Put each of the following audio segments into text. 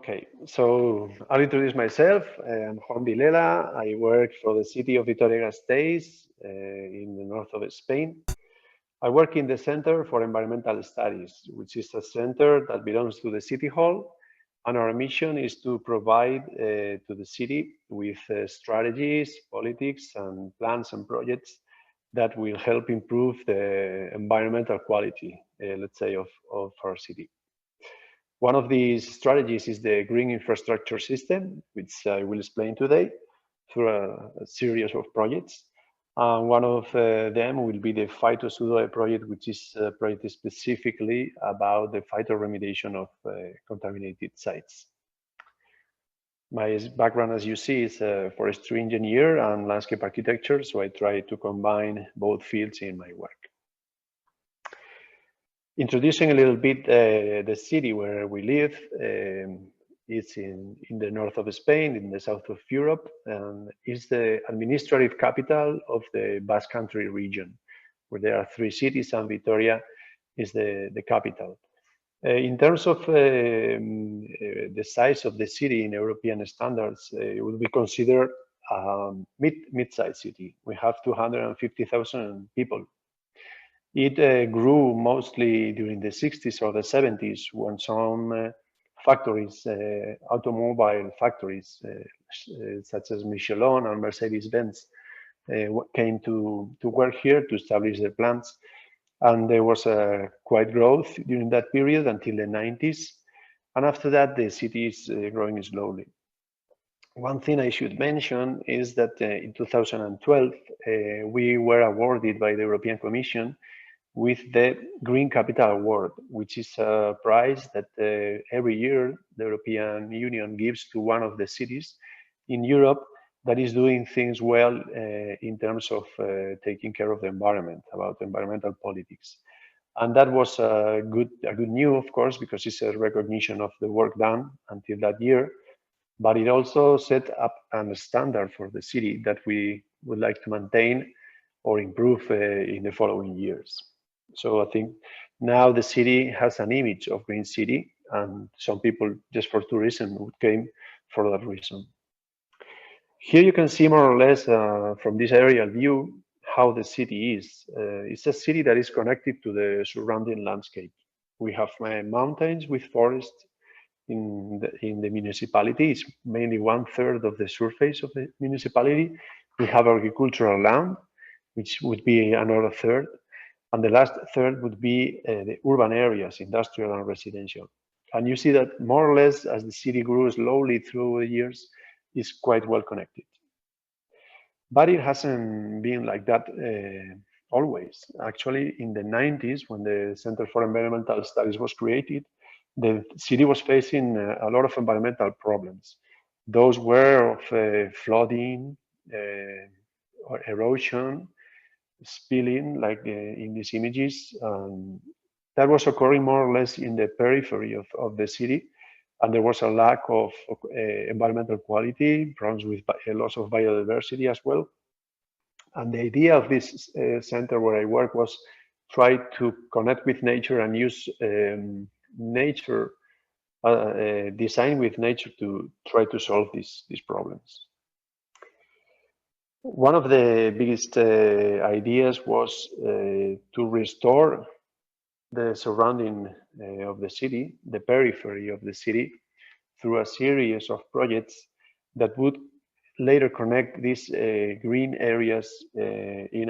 Okay, so I'll introduce myself. I'm Juan Vilela. I work for the city of Vitoria Gasteiz in the north of Spain. I work in the Center for Environmental Studies, which is a center that belongs to the City Hall. And our mission is to provide to the city with strategies, politics, and plans and projects that will help improve the environmental quality, let's say, of our city. One of these strategies is the green infrastructure system, which I will explain today through a series of projects. One of them will be the phytotechnologies project, which is a project specifically about the phytoremediation of contaminated sites. My background, as you see, is a forestry engineer and landscape architecture, so I try to combine both fields in my work. Introducing a little bit the city where we live. It's in the north of Spain, in the south of Europe, and is the administrative capital of the Basque Country region, where there are 3 cities, and Vitoria is the capital. In terms of the size of the city in European standards, it would be considered a mid-sized city. We have 250,000 people. It grew mostly during the 60s or the 70s when some factories, automobile factories, such as Michelin and Mercedes-Benz, came to work here to establish their plants. And there was a quite growth during that period until the 90s. And after that, the city is growing slowly. One thing I should mention is that in 2012, we were awarded by the European Commission with the Green Capital Award, which is a prize that every year the European Union gives to one of the cities in Europe that is doing things well in terms of taking care of the environment, about environmental politics. And that was a good news, of course, because it's a recognition of the work done until that year, but it also set up a standard for the city that we would like to maintain or improve in the following years. So I think now the city has an image of green city, and some people just for tourism came for that reason. Here you can see more or less from this aerial view how the city is. It's a city that is connected to the surrounding landscape. We have mountains with forests in the municipality. It's mainly 1/3 of the surface of the municipality. We have agricultural land, which would be another third. And the last third would be the urban areas, industrial and residential. And you see that more or less as the city grew slowly through the years, is quite well connected. But it hasn't been like that always. Actually, in the 90s, when the Center for Environmental Studies was created, the city was facing a lot of environmental problems. Those were of flooding, or erosion, spilling, like in these images. That was occurring more or less in the periphery of the city. And there was a lack of environmental quality, problems with loss of biodiversity as well. And the idea of this center where I work was try to connect with nature and use nature, design with nature to try to solve these problems. One of the biggest ideas was to restore the surrounding of the city, the periphery of the city, through a series of projects that would later connect these green areas in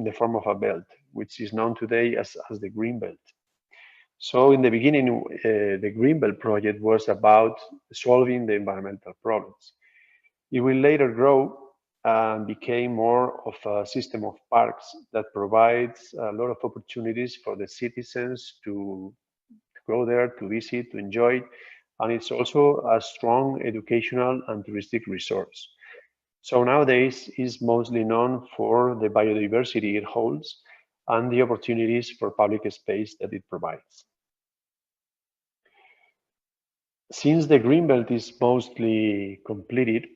the form of a belt, which is known today as the green belt. So in the beginning, the green belt project was about solving the environmental problems. It will later grow and became more of a system of parks that provides a lot of opportunities for the citizens to go there, to visit, to enjoy. And it's also a strong educational and touristic resource. So nowadays it's mostly known for the biodiversity it holds and the opportunities for public space that it provides. Since the Greenbelt is mostly completed,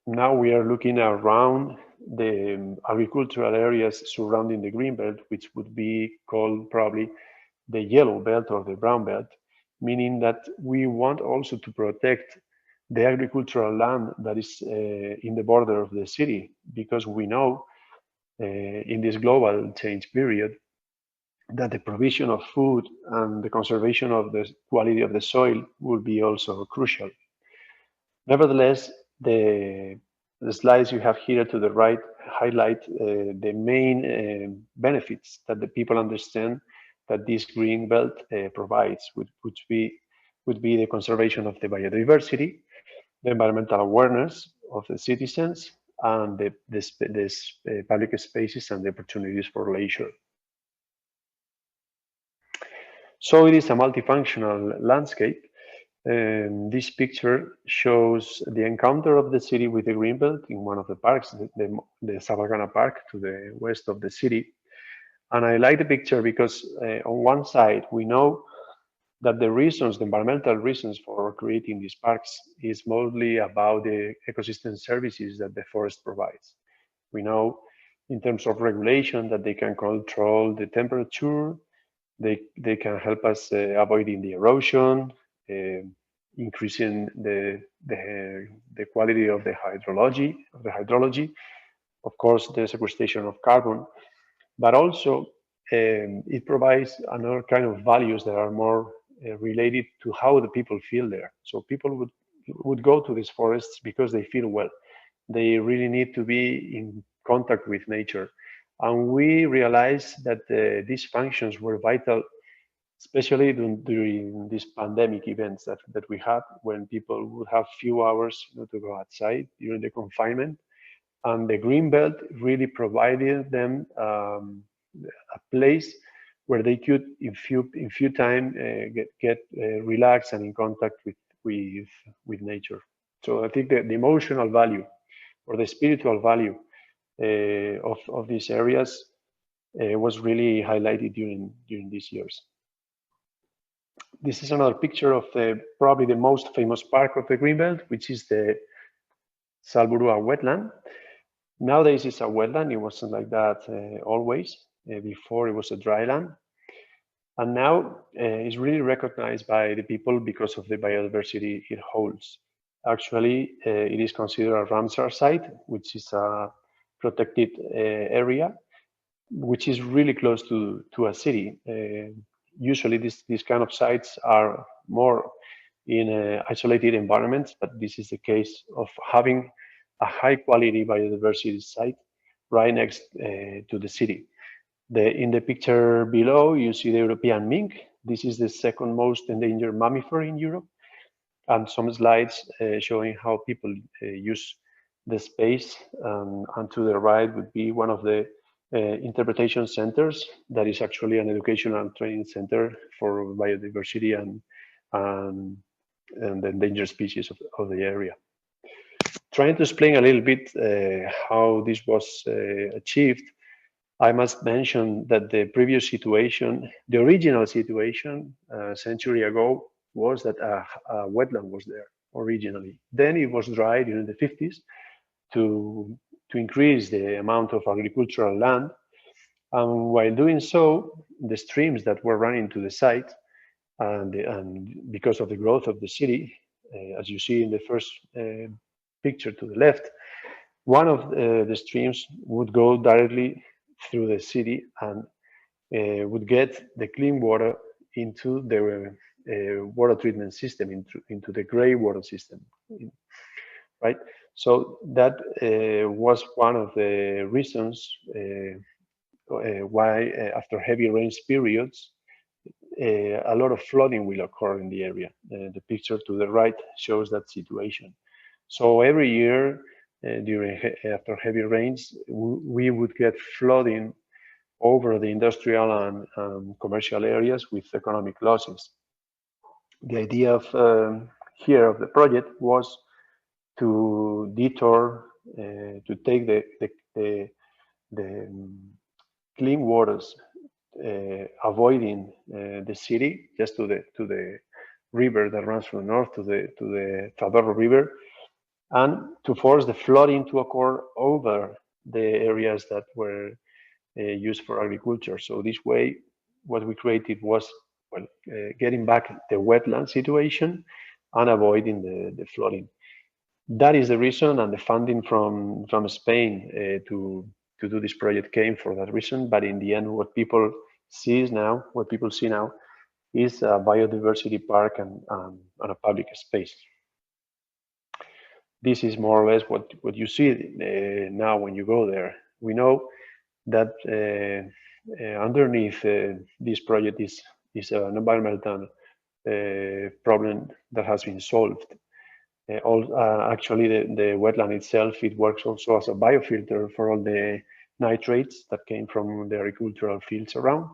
now we are looking around the agricultural areas surrounding the Greenbelt, which would be called probably the yellow belt or the brown belt, meaning that we want also to protect the agricultural land that is in the border of the city, because we know in this global change period that the provision of food and the conservation of the quality of the soil will be also crucial. Nevertheless, the slides you have here to the right highlight the main benefits that the people understand that this green belt provides, which would be the conservation of the biodiversity, the environmental awareness of the citizens, and the public spaces and the opportunities for leisure. So it is a multifunctional landscape. This picture shows the encounter of the city with the greenbelt in one of the parks, the Sabargana Park to the west of the city. And I like the picture because on one side, we know that the reasons, the environmental reasons for creating these parks is mostly about the ecosystem services that the forest provides. We know in terms of regulation that they can control the temperature, they can help us avoiding the erosion, increasing the quality of the hydrology, of course, the sequestration of carbon, but also it provides another kind of values that are more related to how the people feel there. So people would go to these forests because they feel well. They really need to be in contact with nature. And we realized that these functions were vital, especially during these pandemic events that we had, when people would have few hours to go outside during the confinement. And the Greenbelt really provided them a place where they could, in few time, get relaxed and in contact with nature. So I think the emotional value or the spiritual value of these areas was really highlighted during these years. This is another picture of probably the most famous park of the Greenbelt, which is the Salburua wetland. Nowadays it's a wetland. It wasn't like that always. Before it was a dry land. And now it's really recognized by the people because of the biodiversity it holds. Actually, it is considered a Ramsar site, which is a protected area, which is really close to a city. Usually these kind of sites are more in isolated environments, but this is the case of having a high quality biodiversity site right next to the city. In the picture below, you see the European mink. This is the second most endangered mammifer in Europe. And some slides showing how people use the space. And to the right would be one of the interpretation centers that is actually an educational and training center for biodiversity and the endangered species of the area. Trying to explain a little bit how this was achieved, I must mention that the previous situation, the original situation a century ago, was that a wetland was there originally. Then it was dry during the 50s to increase the amount of agricultural land. And while doing so, the streams that were running to the site, and because of the growth of the city, as you see in the first picture to the left, one of the streams would go directly through the city and would get the clean water into the water treatment system, into the gray water system, right? So that was one of the reasons why after heavy rains periods, a lot of flooding will occur in the area. The picture to the right shows that situation. So every year after heavy rains, we would get flooding over the industrial and commercial areas with economic losses. The idea of here of the project was to detour, to take the clean waters, avoiding the city, just to the river that runs from the north to the Zadorro River, and to force the flooding to occur over the areas that were used for agriculture. So this way, what we created was, well, getting back the wetland situation and avoiding the flooding. That is the reason, and the funding from Spain to do this project came for that reason. But in the end, what people see now is a biodiversity park and a public space. This is more or less what you see now when you go there. We know that underneath this project is an environmental problem that has been solved. Actually, the wetland itself, it works also as a biofilter for all the nitrates that came from the agricultural fields around.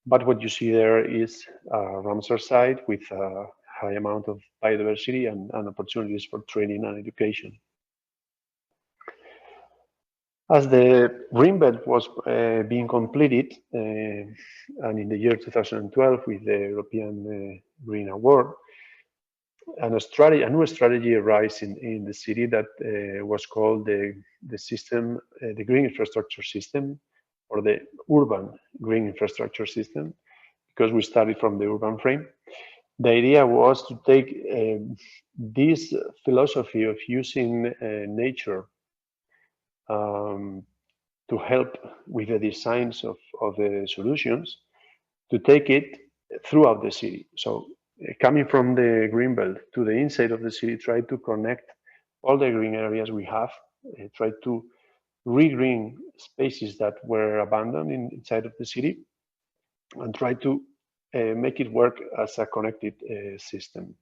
But what you see there is a Ramsar site with a high amount of biodiversity and opportunities for training and education. As the greenbelt was being completed, and in the year 2012 with the European Green Award, and a new strategy arose in the city that was called the system, the green infrastructure system, or the urban green infrastructure system, because we started from the urban frame. The idea was to take this philosophy of using nature to help with the designs of the solutions, to take it throughout the city. So coming from the green belt to the inside of the city, try to connect all the green areas we have, try to re-green spaces that were abandoned inside of the city, and try to make it work as a connected system.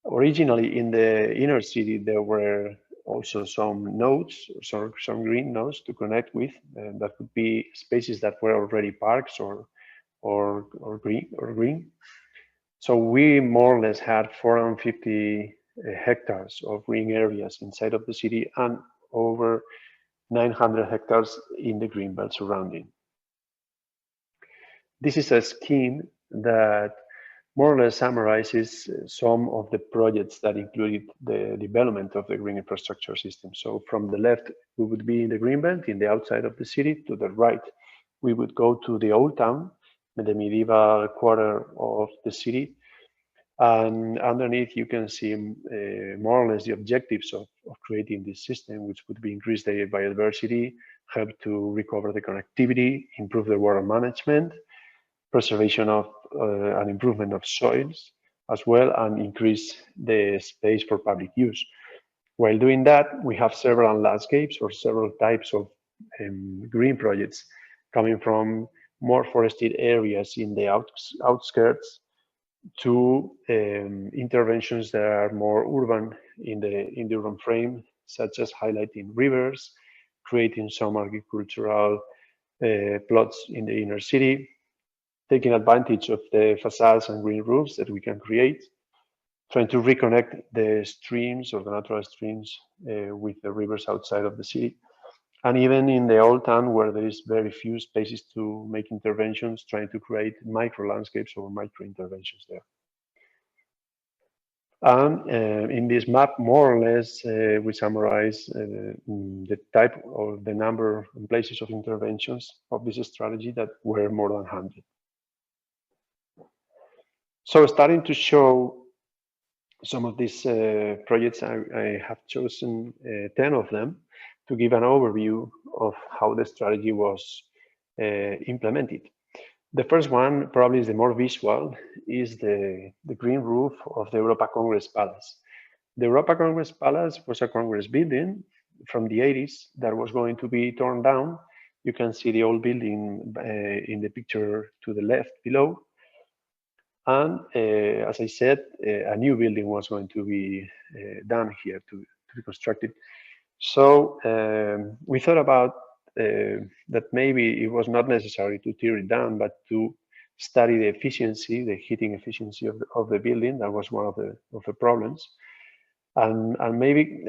Originally, in the inner city, there were also some nodes, some green nodes to connect with. That would be spaces that were already parks or green. So we more or less had 450 hectares of green areas inside of the city and over 900 hectares in the green belt surrounding. This is a scheme that more or less summarizes some of the projects that included the development of the green infrastructure system. So from the left, we would be in the green belt, in the outside of the city. To the right, we would go to the old town, the medieval quarter of the city. And underneath, you can see more or less the objectives of creating this system, which would be increase the biodiversity, help to recover the connectivity, improve the water management, preservation of and improvement of soils as well, and increase the space for public use. While doing that, we have several landscapes or several types of green projects coming from more forested areas in the outskirts to interventions that are more urban in the urban frame, such as highlighting rivers, creating some agricultural plots in the inner city, taking advantage of the facades and green roofs that we can create, trying to reconnect the streams or the natural streams with the rivers outside of the city. And even in the old town where there is very few spaces to make interventions, trying to create micro landscapes or micro interventions there. And in this map, more or less, we summarize the type or the number and places of interventions of this strategy that were more than 100. So starting to show some of these projects, I have chosen 10 of them to give an overview of how the strategy was implemented. The first one, probably is the more visual, is the green roof of the Europa Congress Palace. The Europa Congress Palace was a Congress building from the 80s that was going to be torn down. You can see the old building in the picture to the left below. And as I said, a new building was going to be done here to be constructed. So we thought about that maybe it was not necessary to tear it down, but to study the efficiency, the heating efficiency of the building. That was one of the problems. And maybe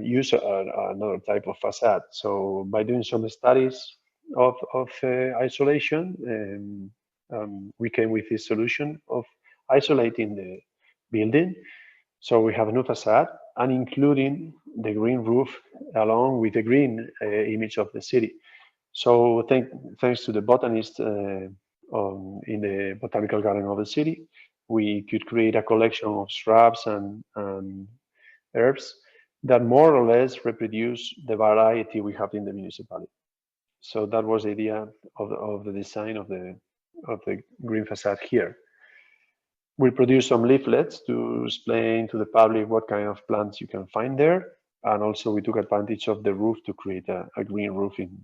use another type of facade. So by doing some studies of isolation, we came with this solution of isolating the building. So we have a new facade and including the green roof along with the green image of the city. So thanks to the botanist in the botanical garden of the city. We could create a collection of shrubs and herbs that more or less reproduce the variety we have in the municipality. So that was the idea of the design of the green facade here. We produced some leaflets to explain to the public what kind of plants you can find there. And also we took advantage of the roof to create a green roof in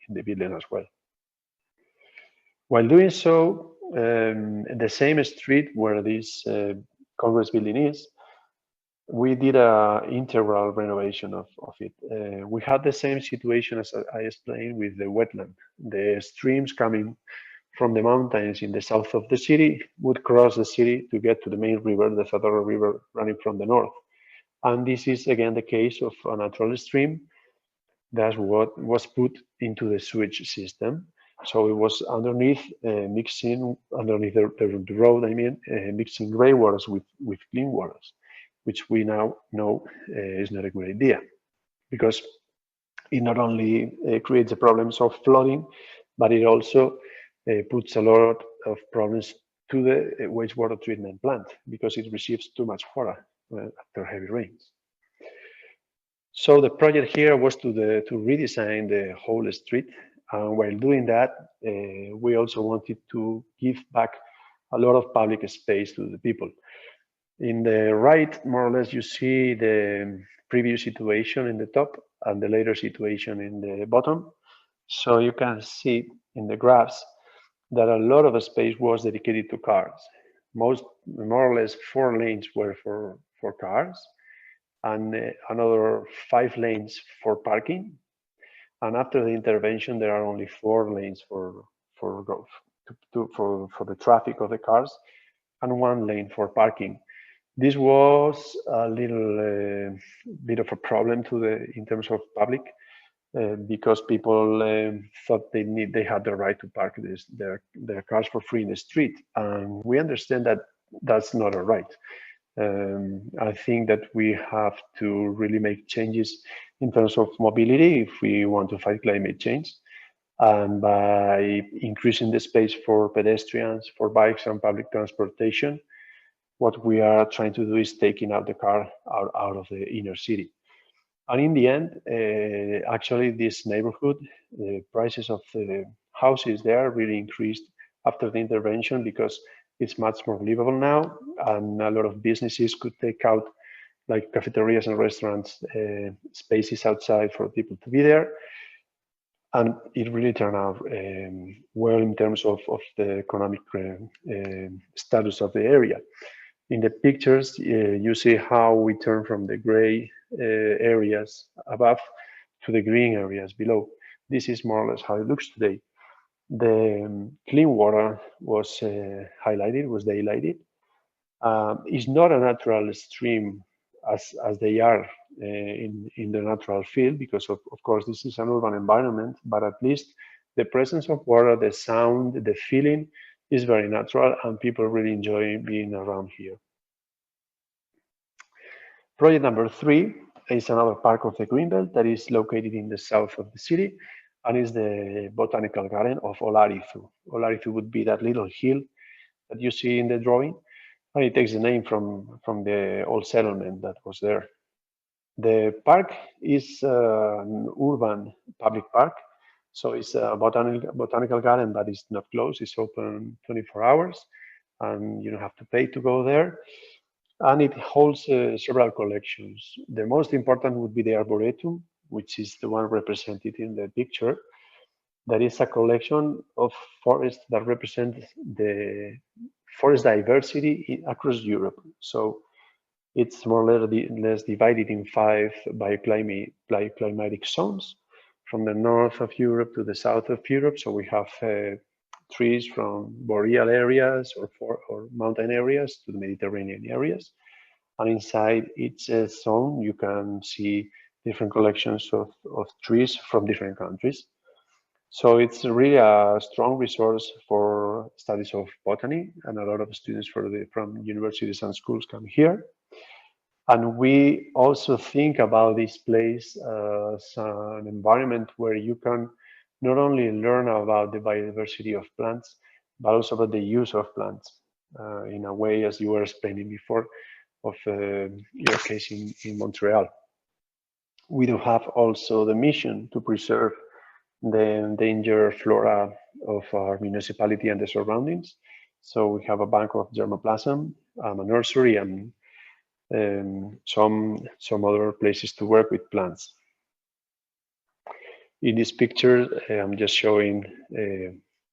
the building as well. While doing so, the same street where this Congress building is, we did an integral renovation of it. We had the same situation as I explained with the wetland. The streams coming from the mountains in the south of the city would cross the city to get to the main river, the Vitoria River, running from the north. And this is again the case of a natural stream. That's what was put into the sewage system. So it was underneath, mixing underneath the road, I mean, mixing gray waters with clean waters, which we now know is not a good idea, because it not only creates the problems of flooding, but it also puts a lot of problems to the wastewater treatment plant, because it receives too much water after heavy rains. So the project here was to redesign the whole street. And while doing that, we also wanted to give back a lot of public space to the people. In the right, more or less, you see the previous situation in the top and the later situation in the bottom. So you can see in the graphs that a lot of space was dedicated to cars. More or less 4 lanes were for cars, and another 5 lanes for parking. And after the intervention, there are only 4 lanes for the traffic of the cars, and 1 lane for parking. This was a little bit of a problem in terms of public, because people thought they had the right to park their cars for free in the street, and we understand that that's not a right. I think that we have to really make changes in terms of mobility if we want to fight climate change. And by increasing the space for pedestrians, for bikes and public transportation, what we are trying to do is taking out the car out of the inner city. And in the end, actually this neighborhood, the prices of the houses there really increased after the intervention, because it's much more livable now, and a lot of businesses could take out, like cafeterias and restaurants, spaces outside for people to be there. And it really turned out well in terms of the economic status of the area. In the pictures, you see how we turn from the gray areas above to the green areas below. This is more or less how it looks today. The clean water was highlighted, was daylighted. It's not a natural stream as they are in the natural field, because of course this is an urban environment, but at least the presence of water, the sound, the feeling is very natural, and people really enjoy being around here. Project number 3 is another park of the Greenbelt that is located in the south of the city, and is the botanical garden of Olarizu. Olarizu would be that little hill that you see in the drawing, and it takes the name from the old settlement that was there. The park is an urban public park, so it's a botanical garden that is not closed. It's open 24 hours, and you don't have to pay to go there. And it holds several collections. The most important would be the Arboretum, which is the one represented in the picture. That is a collection of forests that represent the forest diversity across Europe. So it's more or less divided in 5 bioclimatic zones, from the north of Europe to the south of Europe. So we have trees from boreal areas or mountain areas to the Mediterranean areas. And inside each zone, you can see different collections of trees from different countries. So it's really a strong resource for studies of botany, and a lot of students from universities and schools come here. And we also think about this place as an environment where you can not only learn about the biodiversity of plants, but also about the use of plants in a way, as you were explaining before, of your case in Montreal. We do have also the mission to preserve the endangered flora of our municipality and the surroundings. So we have a bank of germoplasm, a nursery, and some other places to work with plants. In this picture, I'm just showing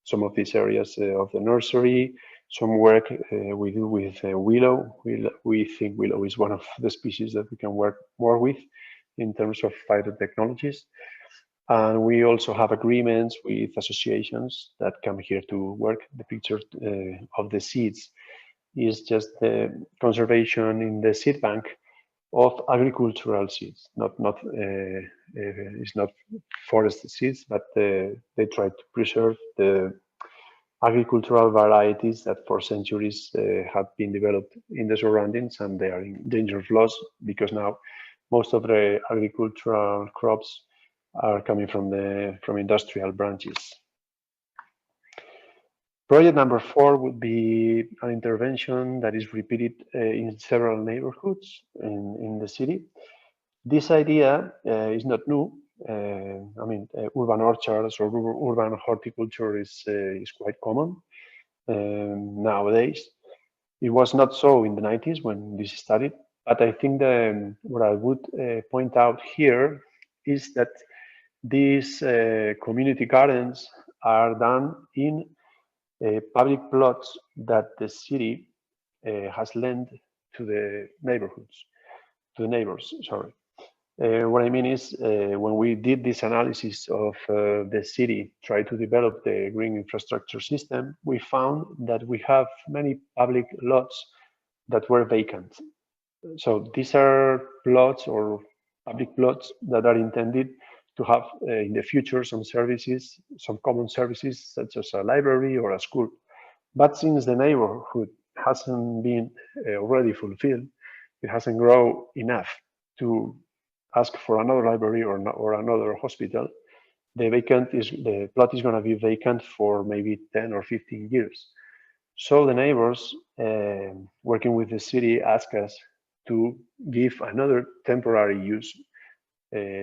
some of these areas of the nursery, some work we do with willow. We think willow is one of the species that we can work more with in terms of phytotechnologies. And we also have agreements with associations that come here to work. The picture of the seeds is just the conservation in the seed bank of agricultural seeds, it's not forest seeds, but they try to preserve the agricultural varieties that for centuries have been developed in the surroundings, and they are in danger of loss because now most of the agricultural crops are coming from industrial branches. Project number 4 would be an intervention that is repeated in several neighborhoods in the city. This idea is not new. Urban orchards or urban horticulture is quite common nowadays. It was not so in the 90s when this started, but I think what I would point out here is that these community gardens are done in public plots that the city has lent to the neighborhoods, to the neighbors, sorry. What I mean is when we did this analysis of the city, try to develop the green infrastructure system, we found that we have many public lots that were vacant. So these are plots or public plots that are intended to have in the future some services, some common services such as a library or a school. But since the neighborhood hasn't been already fulfilled, it hasn't grown enough to ask for another library or another hospital, the plot is going to be vacant for maybe 10 or 15 years. So the neighbors working with the city ask us to give another temporary use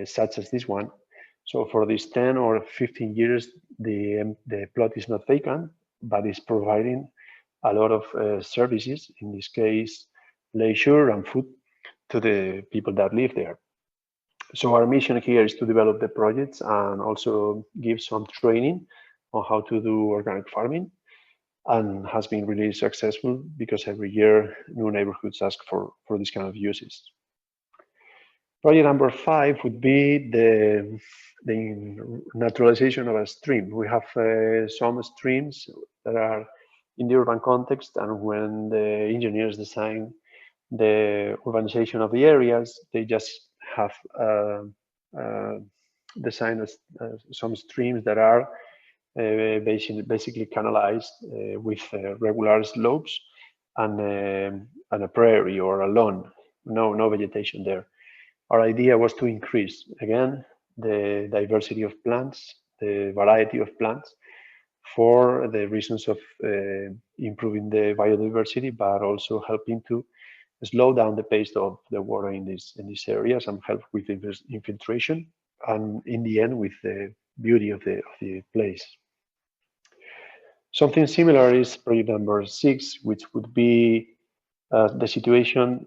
such as this one. So for these 10 or 15 years, the plot is not vacant, but is providing a lot of services, in this case, leisure and food to the people that live there. So our mission here is to develop the projects and also give some training on how to do organic farming, and has been really successful because every year new neighborhoods ask for these kind of uses. Project number 5 would be the naturalization of a stream. We have some streams that are in the urban context, and when the engineers design the urbanization of the areas, they just have designed some streams that are basically canalized with regular slopes and a prairie or a lawn, no vegetation there. Our idea was to increase, again, the diversity of plants, the variety of plants, for the reasons of improving the biodiversity, but also helping to slow down the pace of the water in these areas and help with infiltration, and in the end with the beauty of the place. Something similar is project number 6, which would be the situation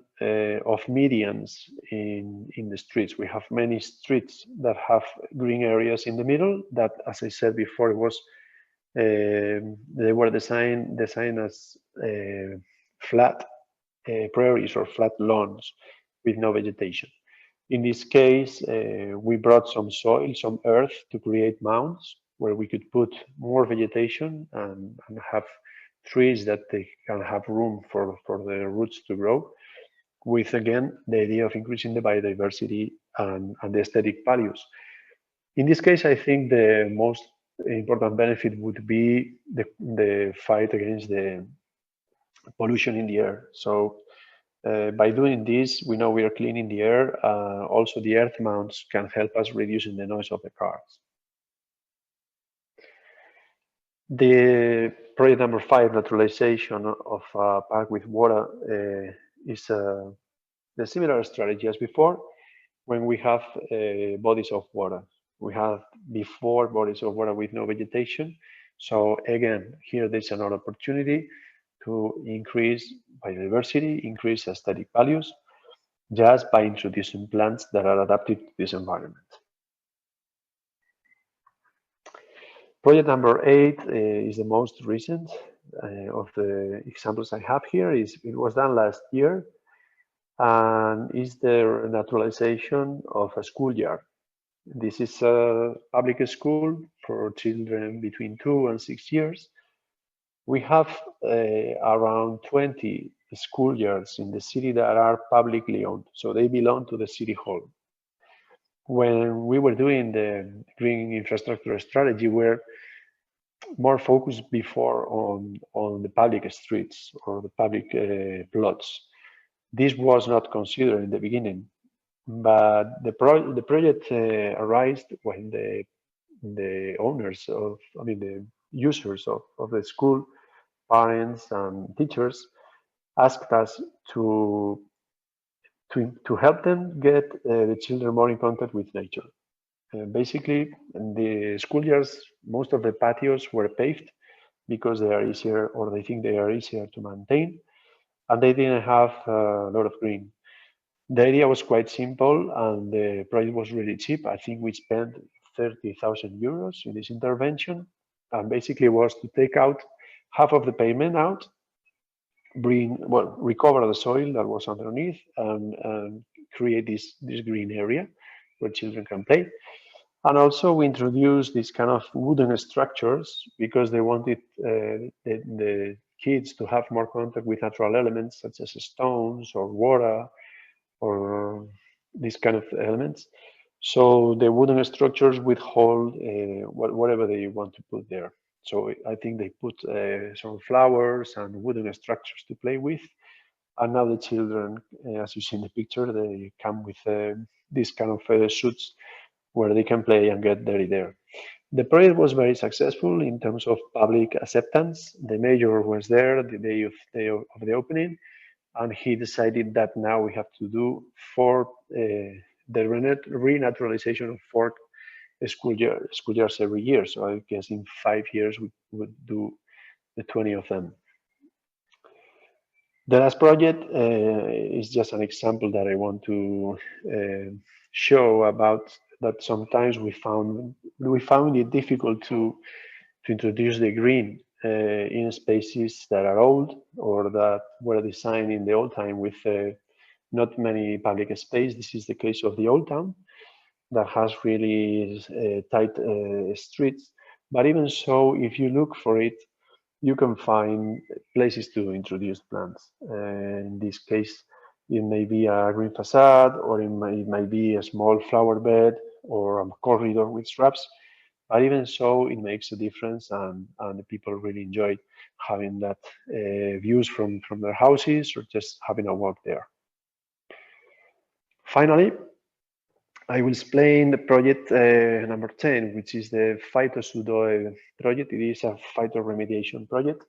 of medians in the streets. We have many streets that have green areas in the middle that, as I said before, it was they were designed as flat prairies or flat lawns with no vegetation. In this case, we brought some soil, some earth to create mounds where we could put more vegetation and have trees that they can have room for the roots to grow, with, again, the idea of increasing the biodiversity and the aesthetic values. In this case, I think the most important benefit would be the fight against the pollution in the air. So by doing this, we know we are cleaning the air. Also, the earth mounds can help us reducing the noise of the cars. The project number 5, naturalization of a park with water, is the similar strategy as before. When we have bodies of water, we have before bodies of water with no vegetation. So again, here there's another opportunity to increase biodiversity, increase aesthetic values, just by introducing plants that are adapted to this environment. Project number 8 is the most recent of the examples I have here. It was done last year and is the naturalization of a schoolyard. This is a public school for children between 2 and 6 years. We have around 20 schoolyards in the city that are publicly owned, so they belong to the city hall. When we were doing the green infrastructure strategy, we're more focused before on the public streets or the public plots. This was not considered in the beginning, but the project arose when the owners of, the users of the school, parents and teachers, asked us to help them get the children more in contact with nature. Basically, in the schoolyards, most of the patios were paved because they are easier, or they think they are easier to maintain, and they didn't have a lot of green. The idea was quite simple, and the price was really cheap. I think we spent 30,000 euros in this intervention, and basically was to take out half of the pavement out, recover the soil that was underneath, and create this green area where children can play. And also we introduced these kind of wooden structures because they wanted the kids to have more contact with natural elements such as stones or water or these kind of elements. So the wooden structures would hold whatever they want to put there. So I think they put some flowers and wooden structures to play with. And now the children, as you see in the picture, they come with these kind of suits where they can play and get dirty there. The project was very successful in terms of public acceptance. The mayor was there the day of the opening, and he decided that now we have to do the renaturalization of 4 schoolyards every year. So I guess in 5 years we would do the 20 of them. The last project is just an example that I want to show about that sometimes we found it difficult to introduce the green in spaces that are old or that were designed in the old time with not many public space. This is the case of the Old Town that has really tight streets. But even so, if you look for it, you can find places to introduce plants. In this case, it may be a green facade, or it might be a small flower bed or a corridor with shrubs. But even so, it makes a difference, and the people really enjoy having that views from their houses or just having a walk there. Finally, I will explain the project number 10, which is the phytotechnologies project. It is a phytoremediation project,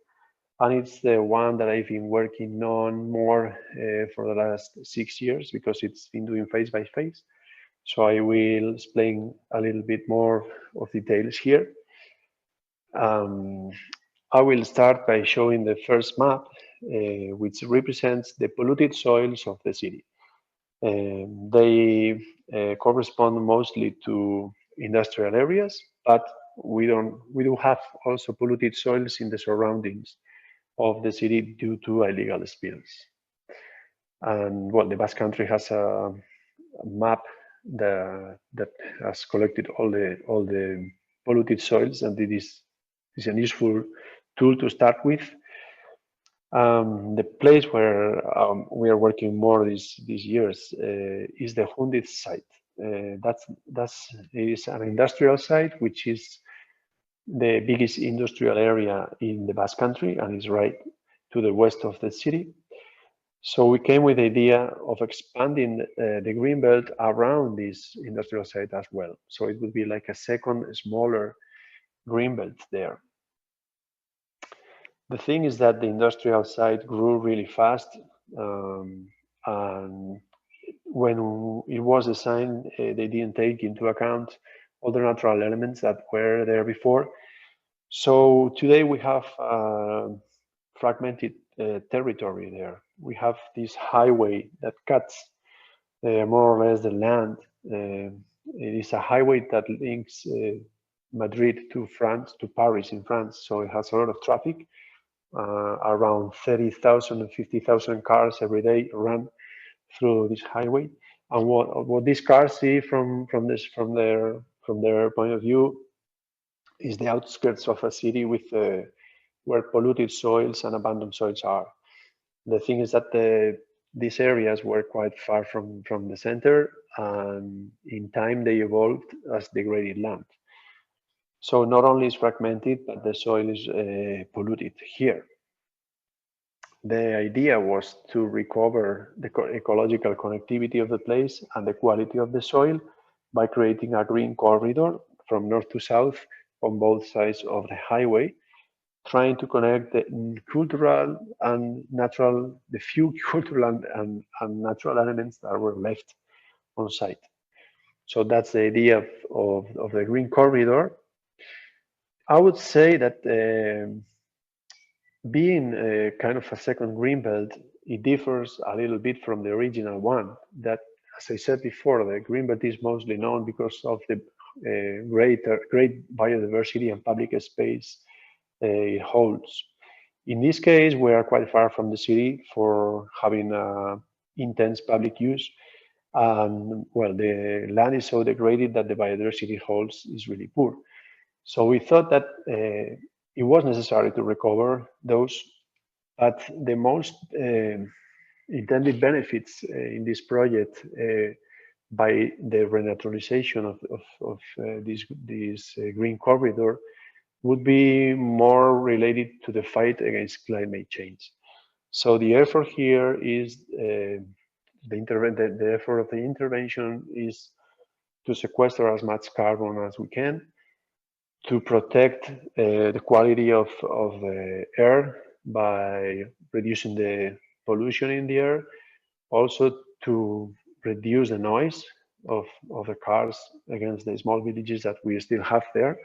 and it's the one that I've been working on more for the last 6 years because it's been doing phase by phase. So I will explain a little bit more of details here. I will start by showing the first map, which represents the polluted soils of the city. They correspond mostly to industrial areas, but we do have also polluted soils in the surroundings of the city due to illegal spills. And well, the Basque Country has a map that has collected all the polluted soils, and it is a useful tool to start with. The place where we are working more these years is the Hundit site. That is an industrial site, which is the biggest industrial area in the Basque Country and is right to the west of the city. So we came with the idea of expanding the green belt around this industrial site as well. So it would be like a second, smaller green belt there. The thing is that the industrial site grew really fast, and when it was designed, they didn't take into account all the natural elements that were there before. So today we have fragmented territory there. We have this highway that cuts more or less the land. It is a highway that links Madrid to France, to Paris in France. So it has a lot of traffic. Around 30,000 and 50,000 cars every day run through this highway. And what these cars see from their point of view is the outskirts of a city with where polluted soils and abandoned soils are. The thing is that these areas were quite far from the center, and in time they evolved as degraded land. So not only is fragmented, but the soil is polluted here. The idea was to recover the ecological connectivity of the place and the quality of the soil by creating a green corridor from north to south on both sides of the highway, trying to connect the cultural and natural, the few cultural and natural elements that were left on site. So that's the idea of the green corridor. I would say that being a kind of a second green belt, it differs a little bit from the original one. That, as I said before, the green belt is mostly known because of the great biodiversity and public space it holds. In this case, we are quite far from the city for having intense public use. Well, the land is so degraded that the biodiversity holds is really poor. So we thought that it was necessary to recover those, but the most intended benefits in this project by the renaturalization of this green corridor would be more related to the fight against climate change. So the effort here is the effort of the intervention is to sequester as much carbon as we can, to protect the quality of the air by reducing the pollution in the air, also to reduce the noise of the cars against the small villages that we still have there,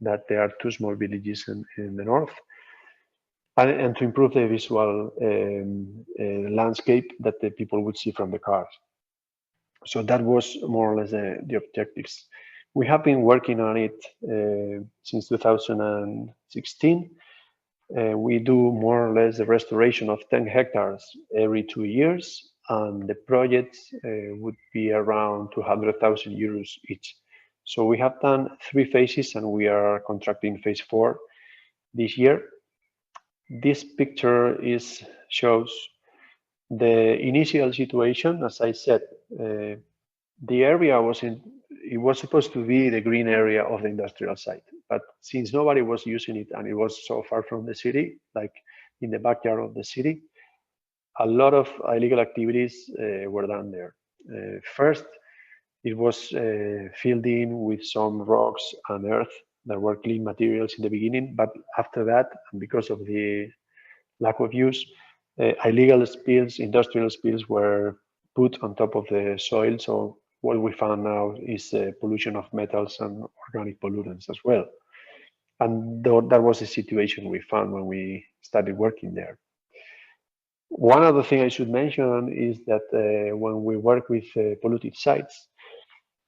that there are two small villages in the north, and to improve the visual landscape that the people would see from the cars. So that was more or less the objectives. We have been working on it since 2016. We do more or less the restoration of 10 hectares every 2 years, and the project would be around 200,000 euros each. So we have done 3 phases, and we are contracting phase 4 this year. This picture shows the initial situation. As I said, the area it was supposed to be the green area of the industrial site, but since nobody was using it and it was so far from the city, like in the backyard of the city, a lot of illegal activities were done there. First, it was filled in with some rocks and earth that were clean materials in the beginning, but after that, and because of the lack of use, illegal spills, industrial spills were put on top of the soil. So what we found now is pollution of metals and organic pollutants as well. And that was the situation we found when we started working there. One other thing I should mention is that when we work with polluted sites,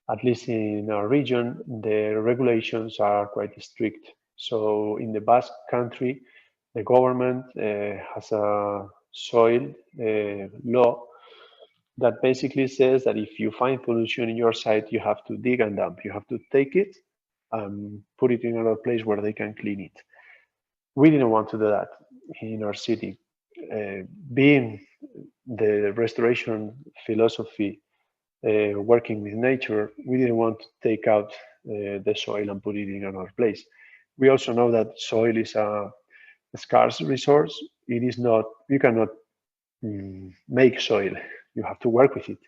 at least in our region, the regulations are quite strict. So in the Basque country, the government has a soil law that basically says that if you find pollution in your site, you have to dig and dump. You have to take it and put it in another place where they can clean it. We didn't want to do that in our city. Being the restoration philosophy, working with nature, we didn't want to take out the soil and put it in another place. We also know that soil is a scarce resource. It is not, you cannot make soil, you have to work with it.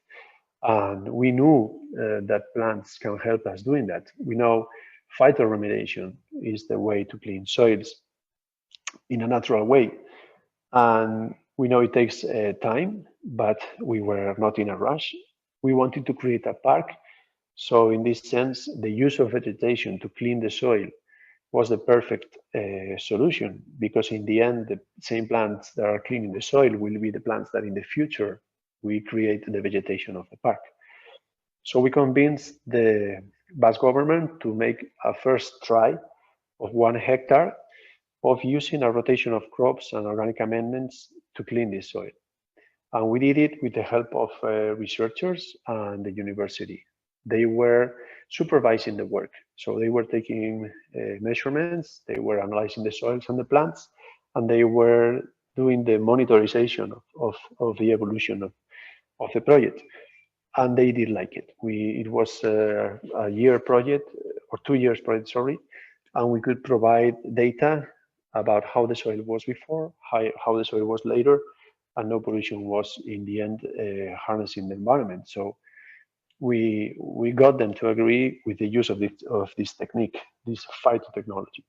And we knew that plants can help us doing that. We know phytoremediation is the way to clean soils. in a natural way. And we know it takes time, but we were not in a rush. We wanted to create a park. So in this sense, the use of vegetation to clean the soil was the perfect solution, because in the end, the same plants that are cleaning the soil will be the plants that in the future we create the vegetation of the park. So we convinced the Basque government to make a first try of 1 hectare of using a rotation of crops and organic amendments to clean the soil. And we did it with the help of researchers and the university. They were supervising the work. So they were taking measurements, they were analyzing the soils and the plants, and they were doing the monitorization of the evolution of the project. And they did like it. It was a year project, or 2 years project, sorry, and we could provide data about how the soil was before, how the soil was later, and no pollution was in the end harnessing the environment. So we got them to agree with the use of this technique, this phytotechnology.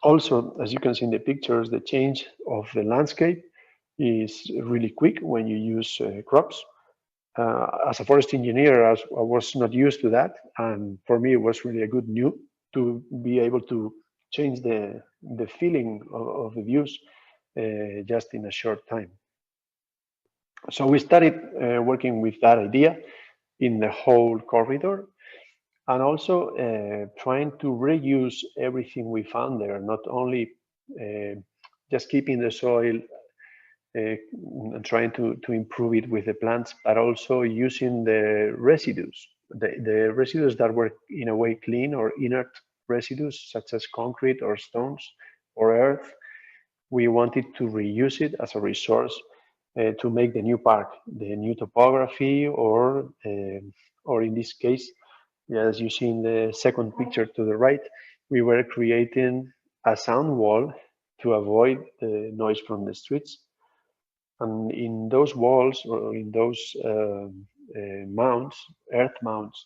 Also, as you can see in the pictures, the change of the landscape is really quick when you use crops. As a forest engineer, I was not used to that, and for me it was really a good new to be able to change the feeling of the views just in a short time. So we started working with that idea in the whole corridor, and also trying to reuse everything we found there, not only just keeping the soil and trying to improve it with the plants, but also using the residues, the residues that were in a way clean or inert residues, such as concrete or stones or earth. We wanted to reuse it as a resource to make the new park, the new topography, or in this case, as you see in the second picture to the right, we were creating a sound wall to avoid the noise from the streets. And in those walls, or in those mounts, earth mounts,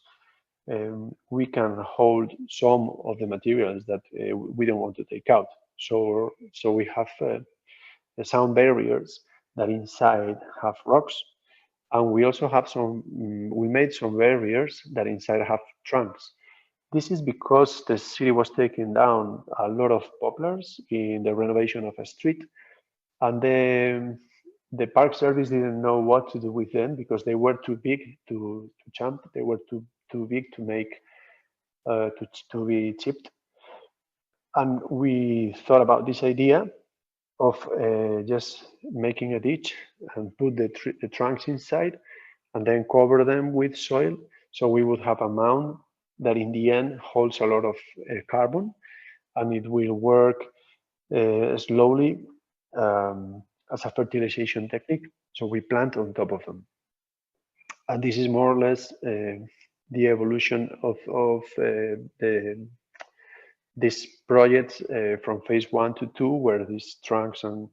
we can hold some of the materials that we don't want to take out. So we have the sound barriers that inside have rocks, and we also have we made some barriers that inside have trunks. This is because the city was taking down a lot of poplars in the renovation of a street, and the park service didn't know what to do with them because they were too big to jump. They were too big to make to be chipped. And we thought about this idea of just making a ditch and put the trunks inside and then cover them with soil. So we would have a mound that in the end holds a lot of carbon, and it will work slowly as a fertilization technique. So we plant on top of them. And this is more or less the evolution of this project from phase 1 to 2, where these trunks and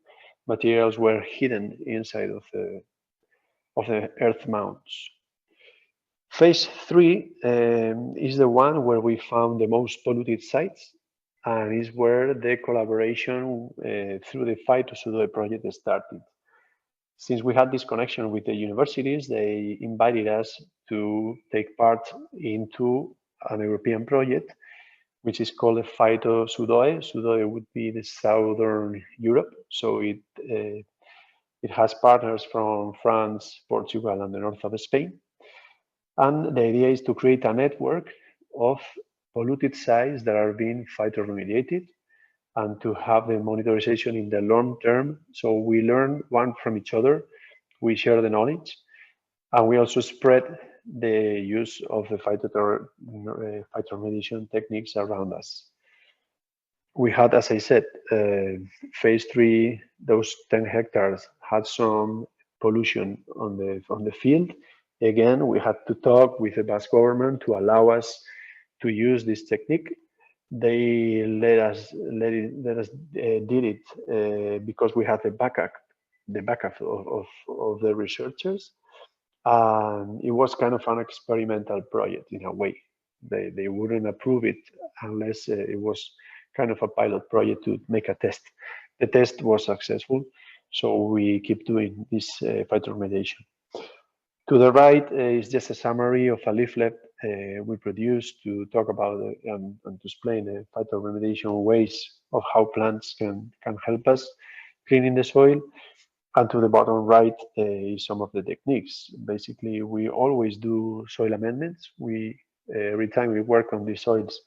materials were hidden inside of the earth mounts. Phase 3 is the one where we found the most polluted sites, and is where the collaboration through the Phytotechnologies project started. Since we had this connection with the universities, they invited us to take part into an European project, which is called the Phytotechnologies. Sudoe would be the Southern Europe. So it has partners from France, Portugal, and the north of Spain. And the idea is to create a network of polluted sites that are being phytoremediated, and to have the monitorization in the long term. So we learn one from each other, we share the knowledge, and we also spread the use of the phytoremediation techniques around us. We had, as I said, phase 3, those 10 hectares had some pollution on the field. Again, we had to talk with the Basque government to allow us to use this technique. They let us did it because we had the backup of the researchers. It was kind of an experimental project in a way. They wouldn't approve it unless it was kind of a pilot project to make a test. The test was successful, so we keep doing this phytoremediation. To the right is just a summary of a leaflet we produced to talk about and to explain the phytoremediation ways of how plants can help us cleaning the soil. And to the bottom right is some of the techniques. Basically, we always do soil amendments. Every time we work on these soils,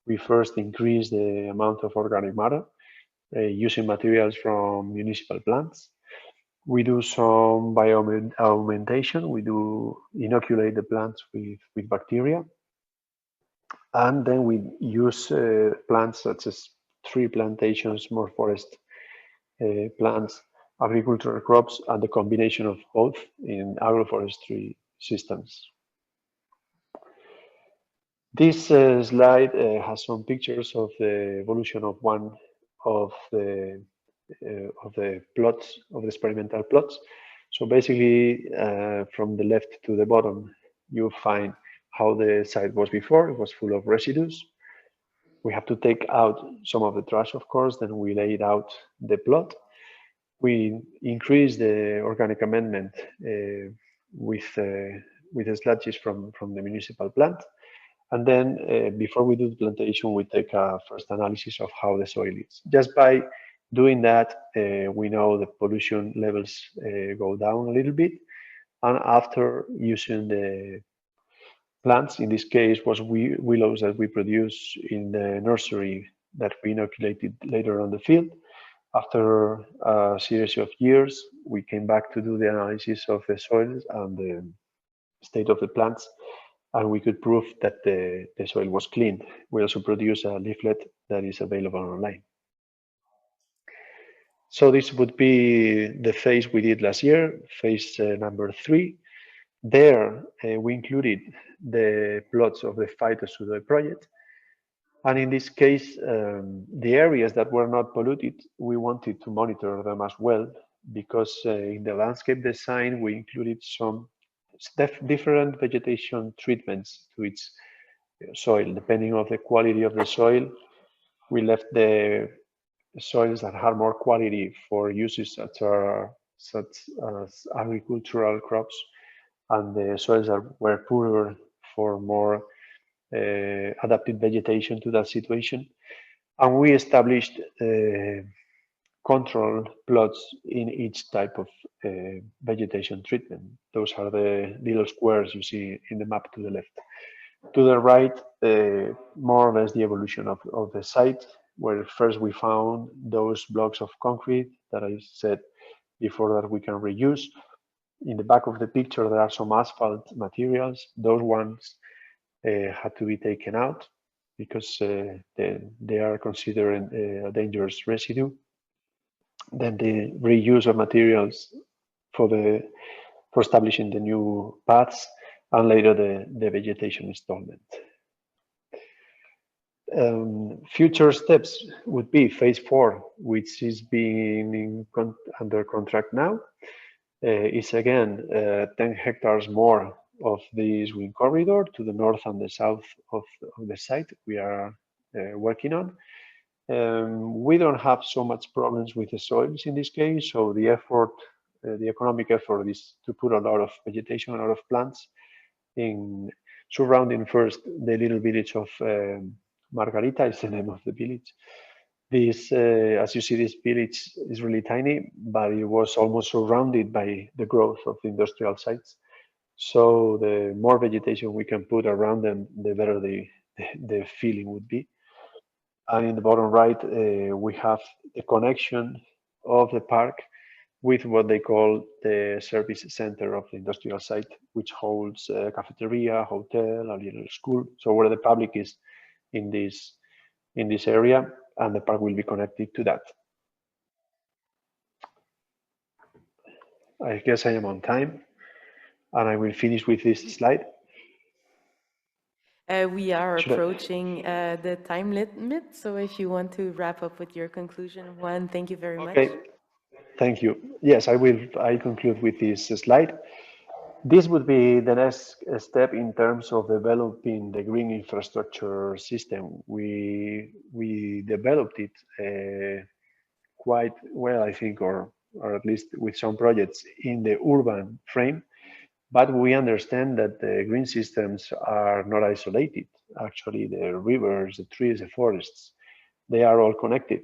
we first increase the amount of organic matter using materials from municipal plants. We do some bio-augmentation. We do inoculate the plants with bacteria. And then we use plants such as tree plantations, more forest plants, agricultural crops, and the combination of both in agroforestry systems. This slide has some pictures of the evolution of one of the plots, of the experimental plots. So basically, from the left to the bottom, you find how the site was before. It was full of residues. We have to take out some of the trash, of course. Then we laid out the plot. We increase the organic amendment with the sludges from the municipal plant. And then before we do the plantation, we take a first analysis of how the soil is. Just by doing that, we know the pollution levels go down a little bit. And after using the plants, in this case was willows that we produce in the nursery that we inoculated later on the field. After a series of years, we came back to do the analysis of the soils and the state of the plants, and we could prove that the soil was clean. We also produce a leaflet that is available online. So this would be the phase we did last year, phase number 3. There we included the plots of the phytos to the project. And in this case, the areas that were not polluted, we wanted to monitor them as well, because in the landscape design, we included some different vegetation treatments to its soil. Depending on the quality of the soil, we left the soils that had more quality for uses such as agricultural crops, and the soils that were poorer for more adapted vegetation to that situation. And we established control plots in each type of vegetation treatment. Those are the little squares you see in the map to the left. To the right, more or less the evolution of the site, where first we found those blocks of concrete that I said before that we can reuse. In the back of the picture, there are some asphalt materials. Those ones had to be taken out because they are considered a dangerous residue. Then the reuse of materials for establishing the new paths, and later the vegetation installment. Future steps would be phase 4, which is being under contract now. Is again 10 hectares more of this wind corridor to the north and the south of the site we are working on. We don't have so much problems with the soils in this case, so the effort, the economic effort is to put a lot of vegetation, a lot of plants in surrounding first the little village of Margarita is the name of the village. This, as you see, this village is really tiny, but it was almost surrounded by the growth of the industrial sites. So the more vegetation we can put around them, the better the feeling would be. And in the bottom right, we have the connection of the park with what they call the service center of the industrial site, which holds a cafeteria, hotel, a little school. So where the public is in this area, and the park will be connected to that. I guess I am on time, and I will finish with this slide. We are approaching the time limit, so if you want to wrap up with your conclusion, Juan, thank you very much. Okay, thank you. Yes, I will. I conclude with this slide. This would be the next step in terms of developing the green infrastructure system. We developed it quite well, I think, or at least with some projects in the urban frame. But we understand that the green systems are not isolated. Actually, the rivers, the trees, the forests, they are all connected.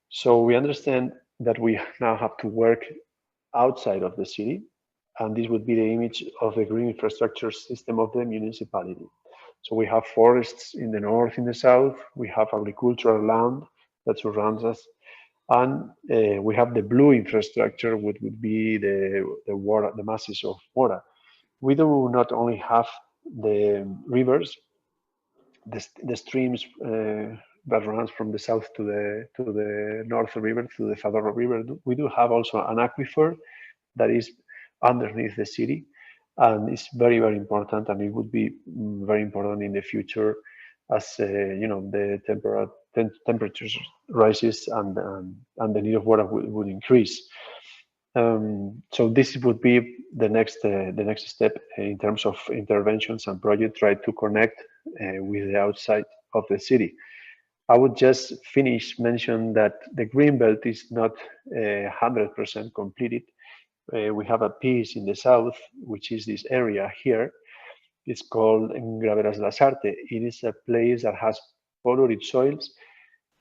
So we understand that we now have to work outside of the city, and this would be the image of the green infrastructure system of the municipality. So we have forests in the north, in the south, we have agricultural land that surrounds us, and we have the blue infrastructure, which would be the water, the masses of water. We do not only have the rivers, the streams that runs from the south to the north river, to the Fadorro River. We do have also an aquifer that is underneath the city, and it's very, very important, and it would be very important in the future as you know, the temperatures rises and the need of water would increase. So this would be the next step in terms of interventions and projects, try to connect with the outside of the city. I would just finish mention that the green belt is not 100% completed. We have a piece in the south, which is this area here. It's called Graveras das Arte. It is a place that has polluted soils.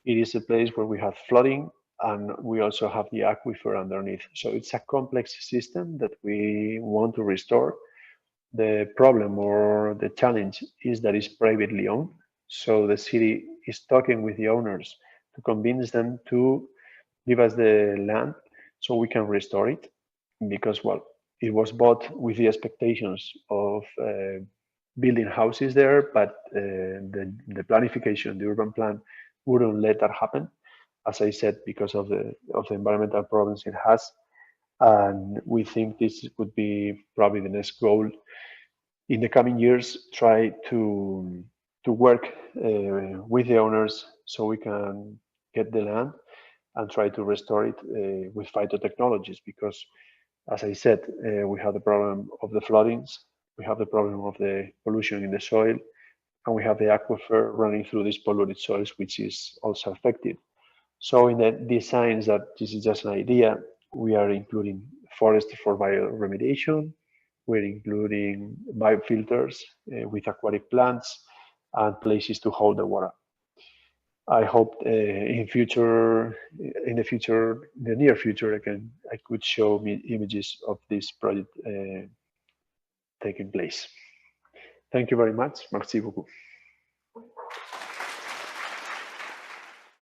It is a place where we have flooding, and we also have the aquifer underneath. So it's a complex system that we want to restore. The problem or the challenge is that it's privately owned. So the city is talking with the owners to convince them to give us the land so we can restore it, because, well, it was bought with the expectations of building houses there, but the planification, the urban plan, wouldn't let that happen, as I said, because of the environmental problems it has. And we think this would be probably the next goal in the coming years. Try to work with the owners so we can get the land and try to restore it with phytotechnologies, because, as I said, we have the problem of the floodings, we have the problem of the pollution in the soil, and we have the aquifer running through these polluted soils, which is also affected. So in the designs, that this is just an idea, we are including forest for bioremediation, we're including biofilters with aquatic plants and places to hold the water. I hope in the near future, I could show me images of this project taking place. Thank you very much. Merci beaucoup.